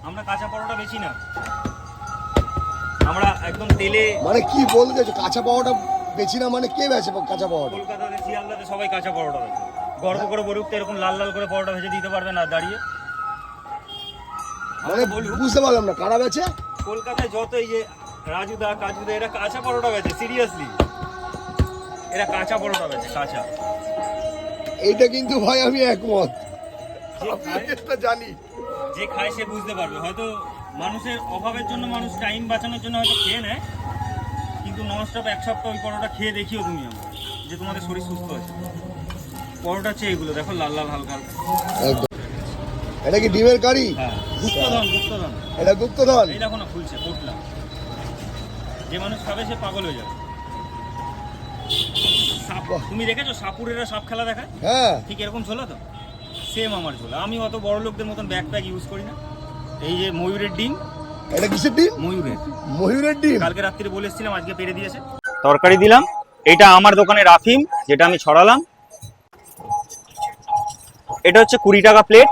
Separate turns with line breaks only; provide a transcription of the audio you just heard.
আমরা কাঁচা পরোটা বেশি না, আমরা একদম তেলে।
মানে কি বলতে কাঁচা পাওয়াটা বেশি না, মানে কে বেছে কাঁচা পাওয়াটা?
কলকাতাতে শিয়ালদাতে সবাই কাঁচা পরোটা বেছে। গর্ব করে বলুক তো এরকম লাল লাল করে পরোটা ভেজে দিতে পারবে না দাঁড়িয়ে?
মানে বুঝতে পারলাম না কারা বেছে।
কলকাতায় যত এই যে রাজুদা কাজুদা এরা কাঁচা পরোটা বেছে, সিরিয়াসলি এরা কাঁচা পরোটা বেছে, কাঁচা।
এইটা কিন্তু ভাই আমি একমত, জানি
যে খায় সে বুঝতে পারবে। হয়তো মানুষের অভাবের জন্য, মানুষ টাইম বাঁচানোর জন্য হয়তো খেয়ে নেয়, কিন্তু ননস্টপ এক সপ্তাহ ওই পরোটা খেয়ে দেখিও তুমি আমার, যে তোমাদের শরীর সুস্থ আছে। পরোটা হচ্ছে এইগুলো দেখো, লাল লাল হালকা হালকা।
একদম। এটা কি ডিমের কারি?
হ্যাঁ, গুপ্তধন, গুপ্তধন।
এটা গুপ্তধন।
এই দেখো না ফুলছে, পোটলা। যে মানুষ খাবে সে পাগল হয়ে যাবে। তুমি দেখেছো সাপুরেরা সাপ খেলা দেখায়?
হ্যাঁ,
ঠিক এরকম ঝোলা তো, সেম আমার ঝোলা। আমি অত বড় লোকদের মতন ব্যাকপ্যাক ইউজ করি না। এই যে ময়ূরের ডিম।
এটা কিসের ডিম?
ময়ূরের।
ময়ূরের ডিম।
কালকে রাত্রিরে বলে এসেছিলাম, আজকে পেরে দিয়েছে। তরকারি দিলাম। এটা আমার দোকানের আফিম, যেটা আমি ছড়ালাম। এটা হচ্ছে 20 টাকা প্লেট।